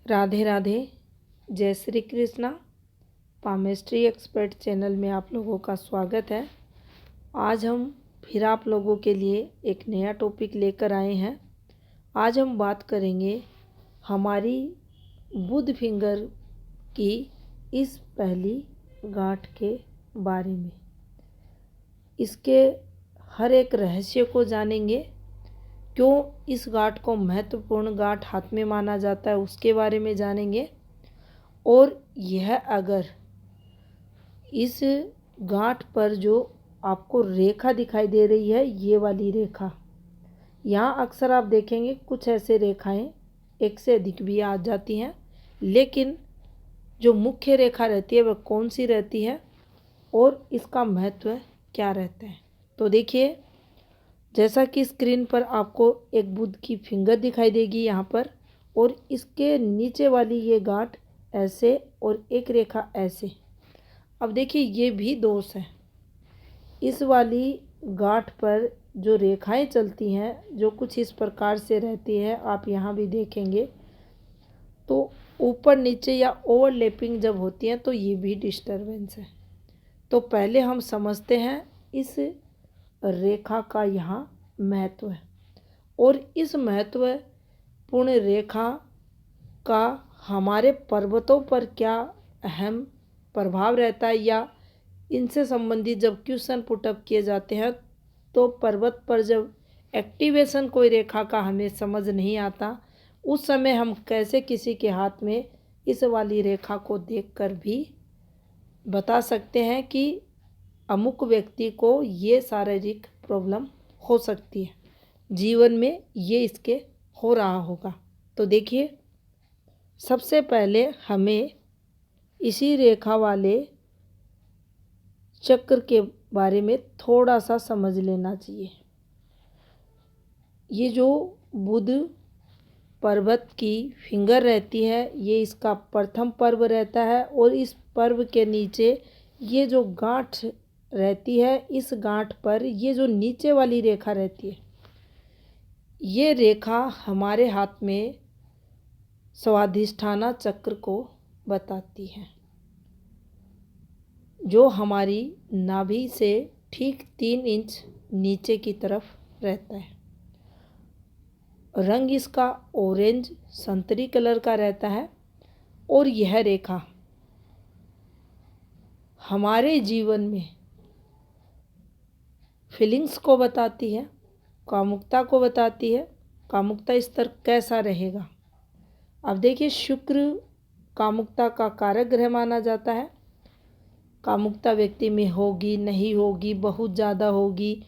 राधे राधे। जय Shri Krishna. Palmistry expert channel में आप लोगों का स्वागत है। आज हम फिर आप लोगों के लिए एक नया टॉपिक लेकर आए हैं। आज हम बात करेंगे हमारी बुध फिंगर की इस पहली गांठ के बारे में। इसके हर एक रहस्य को जानेंगे। क्यों इस गांठ को महत्वपूर्ण गांठ हाथ में माना जाता है उसके बारे में जानेंगे। और यह अगर इस गांठ पर जो आपको रेखा दिखाई दे रही है, ये वाली रेखा, यहाँ अक्सर आप देखेंगे कुछ ऐसे रेखाएं एक से अधिक भी आ जाती हैं, लेकिन जो मुख्य रेखा रहती है वह कौन सी रहती है और इसका महत्व क्या रहता है। तो देखिए, जैसा कि स्क्रीन पर आपको एक बुध की फिंगर दिखाई देगी यहाँ पर, और इसके नीचे वाली ये गांठ ऐसे और एक रेखा ऐसे। अब देखिए, ये भी दोष है। इस वाली गांठ पर जो रेखाएं चलती हैं जो कुछ इस प्रकार से रहती है, आप यहाँ भी देखेंगे तो ऊपर नीचे या ओवरलैपिंग जब होती हैं तो ये भी डिस्टरबेंस है। तो पहले हम समझते हैं इस रेखा का यहाँ महत्व है, और इस महत्वपूर्ण रेखा का हमारे पर्वतों पर क्या अहम प्रभाव रहता है, या इनसे संबंधित जब क्वेश्चन पुटअप किए जाते हैं तो पर्वत पर जब एक्टिवेशन कोई रेखा का हमें समझ नहीं आता, उस समय हम कैसे किसी के हाथ में इस वाली रेखा को देखकर भी बता सकते हैं कि अमुक व्यक्ति को ये शारीरिक प्रॉब्लम हो सकती है, जीवन में ये इसके हो रहा होगा। तो देखिए, सबसे पहले हमें इसी रेखा वाले चक्र के बारे में थोड़ा सा समझ लेना चाहिए। ये जो बुध पर्वत की फिंगर रहती है, ये इसका प्रथम पर्व रहता है, और इस पर्व के नीचे ये जो गांठ रहती है, इस गांठ पर ये जो नीचे वाली रेखा रहती है, ये रेखा हमारे हाथ में स्वाधिष्ठाना चक्र को बताती है, जो हमारी नाभि से ठीक 3 इंच नीचे की तरफ रहता है। रंग इसका ऑरेंज संतरी कलर का रहता है, और यह रेखा हमारे जीवन में फीलिंग्स को बताती है, कामुकता को बताती है। कामुकता स्तर कैसा रहेगा। अब देखिए, शुक्र कामुकता का कारक ग्रह माना जाता है। कामुकता व्यक्ति में होगी नहीं होगी, बहुत ज़्यादा होगी,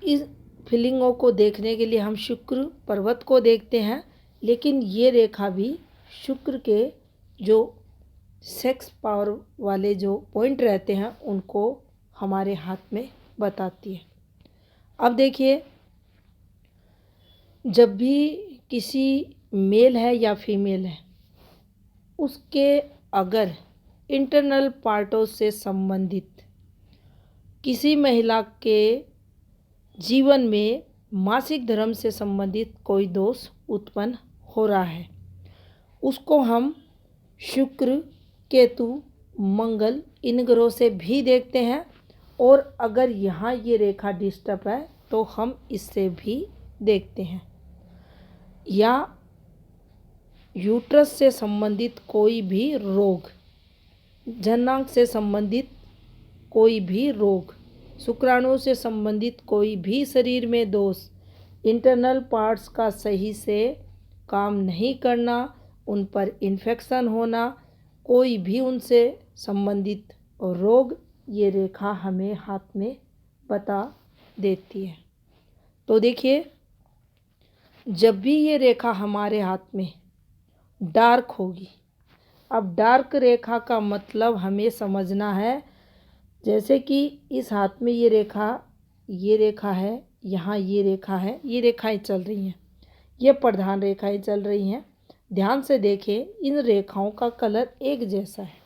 इस फीलिंगों को देखने के लिए हम शुक्र पर्वत को देखते हैं। लेकिन ये रेखा भी शुक्र के जो सेक्स पावर वाले जो पॉइंट रहते हैं उनको हमारे हाथ में बताती है। अब देखिए, जब भी किसी मेल है या फीमेल है, उसके अगर इंटरनल पार्टों से संबंधित किसी महिला के जीवन में मासिक धर्म से संबंधित कोई दोष उत्पन्न हो रहा है, उसको हम शुक्र, केतु, मंगल इन ग्रहों से भी देखते हैं। और अगर यहाँ ये रेखा डिस्टर्ब है तो हम इससे भी देखते हैं। या यूट्रस से संबंधित कोई भी रोग, जननांग से संबंधित कोई भी रोग, शुक्राणु से संबंधित कोई भी शरीर में दोष, इंटरनल पार्ट्स का सही से काम नहीं करना, उन पर इन्फेक्शन होना, कोई भी उनसे संबंधित रोग, ये रेखा हमें हाथ में बता देती है। तो देखिए, जब भी ये रेखा हमारे हाथ में डार्क होगी, अब डार्क रेखा का मतलब हमें समझना है, जैसे कि इस हाथ में ये रेखा है, यहाँ ये रेखा है, ये रेखाएं चल रही हैं, ये प्रधान रेखाएं चल रही हैं। ध्यान से देखें, इन रेखाओं का कलर एक जैसा है,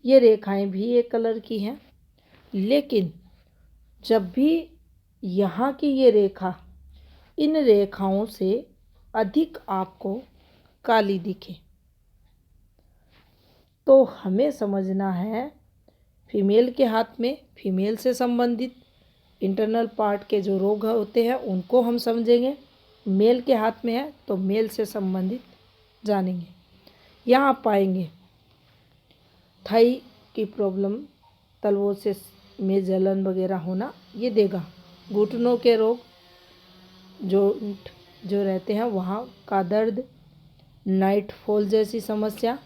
ये रेखाएं भी एक कलर की हैं। लेकिन जब भी यहाँ की ये रेखा इन रेखाओं से अधिक आपको काली दिखे। तो हमें समझना है फीमेल के हाथ में फीमेल से संबंधित इंटरनल पार्ट के जो रोग होते हैं उनको हम समझेंगे, मेल के हाथ में है तो मेल से संबंधित जानेंगे। यहाँ पाएंगे थाई की प्रॉब्लम, तलवों से में जलन वगैरह होना ये देगा। घुटनों के रोग जो रहते हैं वहाँ का दर्द, नाइट फॉल जैसी समस्या,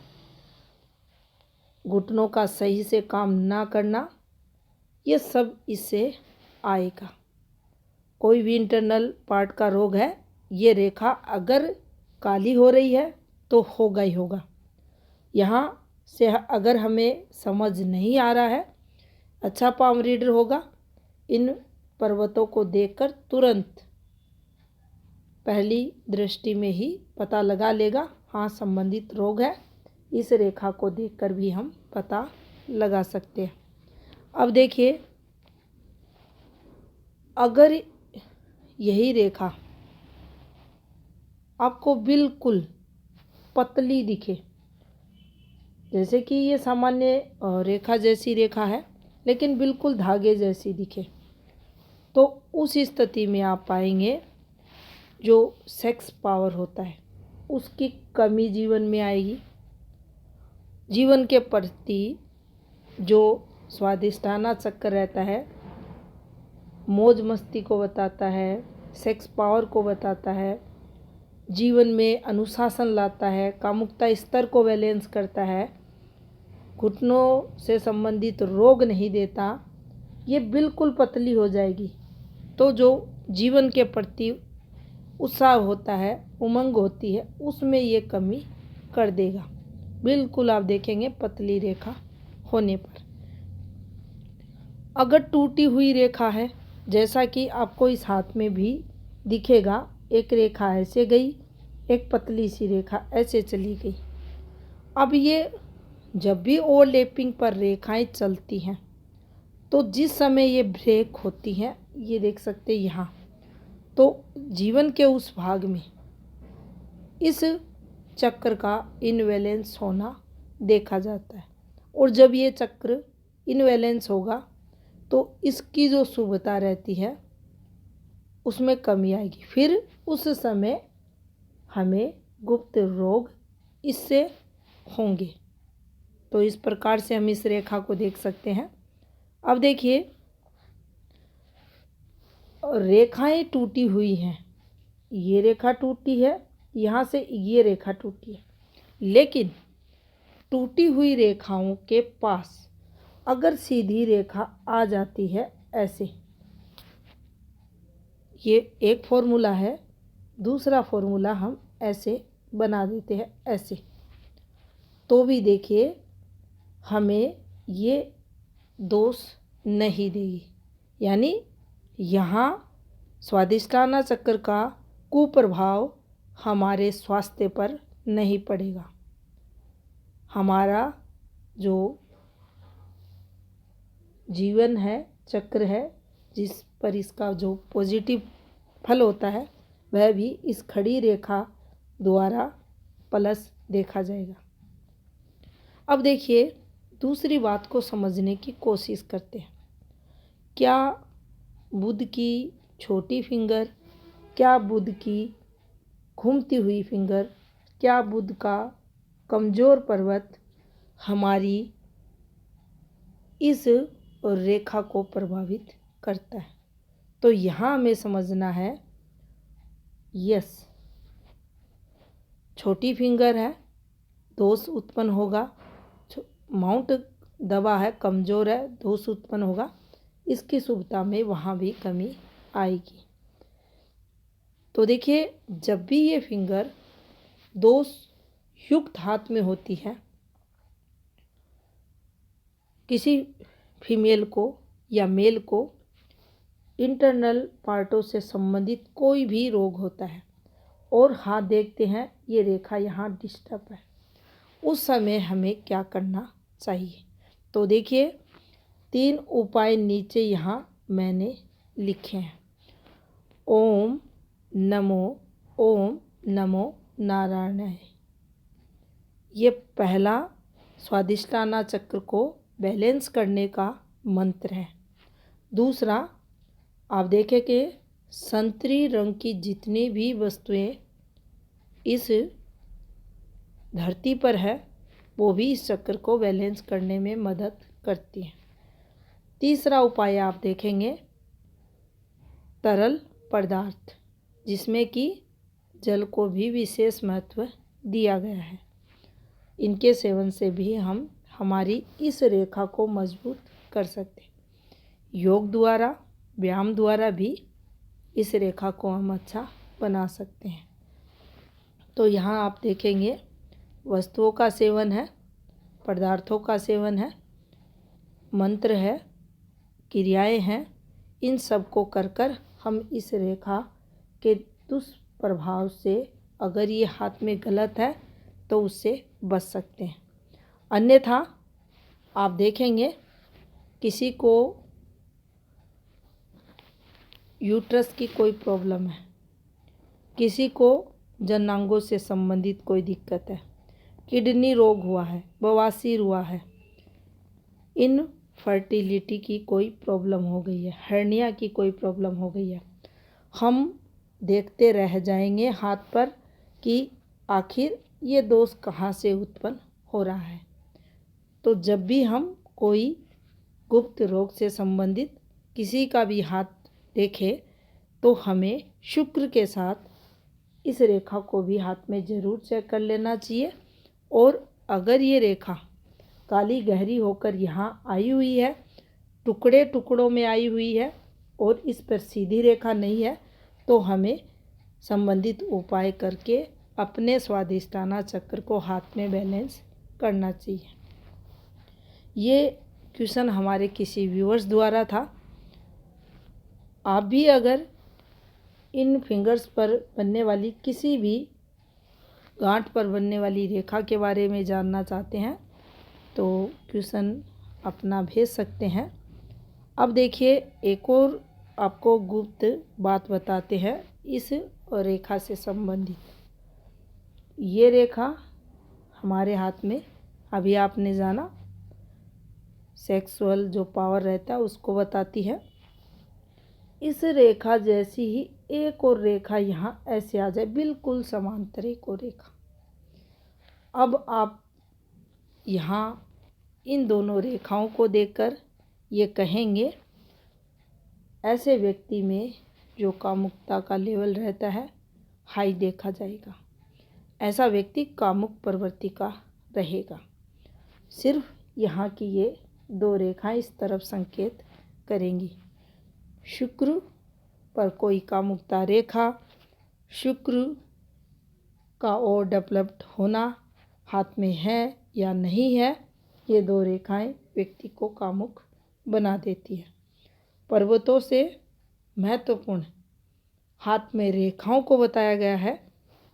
घुटनों का सही से काम ना करना, ये सब इससे आएगा। कोई भी इंटरनल पार्ट का रोग है, ये रेखा अगर काली हो रही है तो होगा ही होगा। यहाँ से अगर हमें समझ नहीं आ रहा है, अच्छा पाम रीडर होगा, इन पर्वतों को देखकर तुरंत पहली दृष्टि में ही पता लगा लेगा, हाँ संबंधित रोग है। इस रेखा को देखकर भी हम पता लगा सकते हैं। अब देखिए, अगर यही रेखा आपको बिल्कुल पतली दिखे, जैसे कि ये सामान्य रेखा जैसी रेखा है लेकिन बिल्कुल धागे जैसी दिखे, तो उस स्थिति में आप पाएंगे जो सेक्स पावर होता है उसकी कमी जीवन में आएगी। जीवन के प्रति जो स्वादिष्टाना चक्र रहता है, मौज मस्ती को बताता है, सेक्स पावर को बताता है, जीवन में अनुशासन लाता है, कामुकता स्तर को बैलेंस करता है, घुटनों से संबंधित रोग नहीं देता, ये बिल्कुल पतली हो जाएगी। तो जो जीवन के प्रति उत्साह होता है, उमंग होती है, उसमें ये कमी कर देगा। बिल्कुल आप देखेंगे पतली रेखा होने पर। अगर टूटी हुई रेखा है, जैसा कि आपको इस हाथ में भी दिखेगा, एक रेखा ऐसे गई, एक पतली सी रेखा ऐसे चली गई। अब ये जब भी ओवरलैपिंग पर रेखाएं चलती हैं तो जिस समय ये ब्रेक होती हैं, ये देख सकते हैं यहाँ, तो जीवन के उस भाग में इस चक्र का इनवैलेंस होना देखा जाता है। और जब ये चक्र इनवैलेंस होगा तो इसकी जो शुभता रहती है उसमें कमी आएगी। फिर उस समय हमें गुप्त रोग इससे होंगे। तो इस प्रकार से हम इस रेखा को देख सकते हैं। अब देखिए, रेखाएं टूटी हुई हैं, ये रेखा टूटी है, यहाँ से ये रेखा टूटी है, लेकिन टूटी हुई रेखाओं के पास अगर सीधी रेखा आ जाती है ऐसे, ये एक फॉर्मूला है, दूसरा फॉर्मूला हम ऐसे बना देते हैं ऐसे, तो भी देखिए हमें ये दोष नहीं देगी। यानी यहाँ स्वादिष्टाना चक्र का कुप्रभाव हमारे स्वास्थ्य पर नहीं पड़ेगा। हमारा जो जीवन है, चक्र है, जिस पर इसका जो पॉजिटिव फल होता है वह भी इस खड़ी रेखा द्वारा प्लस देखा जाएगा। अब देखिए, दूसरी बात को समझने की कोशिश करते हैं। क्या बुध की छोटी फिंगर, क्या बुध की घूमती हुई फिंगर, क्या बुध का कमज़ोर पर्वत हमारी इस रेखा को प्रभावित करता है? तो यहाँ हमें समझना है, यस, छोटी फिंगर है, दोष उत्पन्न होगा, माउंट दबा है, कमज़ोर है, दोष उत्पन्न होगा, इसकी शुभता में वहाँ भी कमी आएगी। तो देखिए, जब भी ये फिंगर दोष युक्त हाथ में होती है, किसी फीमेल को या मेल को इंटरनल पार्टों से संबंधित कोई भी रोग होता है और हाथ देखते हैं ये रेखा यहाँ डिस्टर्ब है, उस समय हमें क्या करना चाहिए? तो देखिए, 3 उपाय नीचे यहाँ मैंने लिखे हैं। ओम नमो नारायणाय। ये पहला स्वादिष्टाना चक्र को बैलेंस करने का मंत्र है। दूसरा, आप देखें कि संतरी रंग की जितनी भी वस्तुएं इस धरती पर है वो भी इस चक्र को बैलेंस करने में मदद करती हैं। तीसरा उपाय आप देखेंगे तरल पदार्थ, जिसमें कि जल को भी विशेष महत्व दिया गया है। इनके सेवन से भी हम हमारी इस रेखा को मजबूत कर सकते हैं। योग द्वारा, व्यायाम द्वारा भी इस रेखा को हम अच्छा बना सकते हैं। तो यहाँ आप देखेंगे वस्तुओं का सेवन है, पदार्थों का सेवन है, मंत्र है, क्रियाएं हैं। इन सब को कर कर हम इस रेखा के दुष्प्रभाव से, अगर ये हाथ में गलत है तो उससे बच सकते हैं। अन्यथा आप देखेंगे किसी को यूट्रस की कोई प्रॉब्लम है, किसी को जननांगों से संबंधित कोई दिक्कत है, किडनी रोग हुआ है, बवासीर हुआ है, इनफर्टिलिटी की कोई प्रॉब्लम हो गई है, हर्निया की कोई प्रॉब्लम हो गई है, हम देखते रह जाएंगे हाथ पर कि आखिर ये दोष कहाँ से उत्पन्न हो रहा है। तो जब भी हम कोई गुप्त रोग से संबंधित किसी का भी हाथ देखें तो हमें शुक्र के साथ इस रेखा को भी हाथ में ज़रूर चेक कर लेना चाहिए। और अगर ये रेखा काली गहरी होकर यहाँ आई हुई है, टुकड़े टुकड़ों में आई हुई है और इस पर सीधी रेखा नहीं है, तो हमें संबंधित उपाय करके अपने स्वादिष्टाना चक्र को हाथ में बैलेंस करना चाहिए। ये क्वेश्चन हमारे किसी व्यूअर्स द्वारा था। आप भी अगर इन फिंगर्स पर बनने वाली किसी भी गांठ पर बनने वाली रेखा के बारे में जानना चाहते हैं तो क्वेश्चन अपना भेज सकते हैं। अब देखिए एक और आपको गुप्त बात बताते हैं इस रेखा से संबंधित। ये रेखा हमारे हाथ में, अभी आपने जाना, सेक्सुअल जो पावर रहता है उसको बताती है। इस रेखा जैसी ही एक और रेखा यहाँ ऐसे आ जाए, बिल्कुल समांतर एक और रेखा। अब आप यहाँ इन दोनों रेखाओं को देखकर ये कहेंगे ऐसे व्यक्ति में जो कामुकता का लेवल रहता है हाई देखा जाएगा, ऐसा व्यक्ति कामुक प्रवृत्ति का रहेगा। सिर्फ यहाँ की ये दो रेखाएं इस तरफ संकेत करेंगी। शुक्र पर कोई कामुकता रेखा, शुक्र का और डेवलप्ड होना हाथ में है या नहीं है, ये दो रेखाएं व्यक्ति को कामुक बना देती है। पर्वतों से महत्वपूर्ण हाथ में रेखाओं को बताया गया है।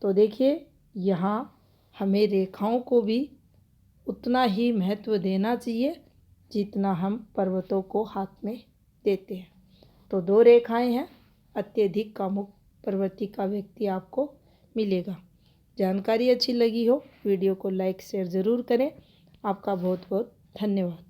तो देखिए यहाँ हमें रेखाओं को भी उतना ही महत्व देना चाहिए जितना हम पर्वतों को हाथ में देते हैं। तो दो रेखाएं हैं, अत्यधिक कामुक प्रवृत्ति का व्यक्ति आपको मिलेगा। जानकारी अच्छी लगी हो वीडियो को लाइक शेयर ज़रूर करें। आपका बहुत बहुत धन्यवाद।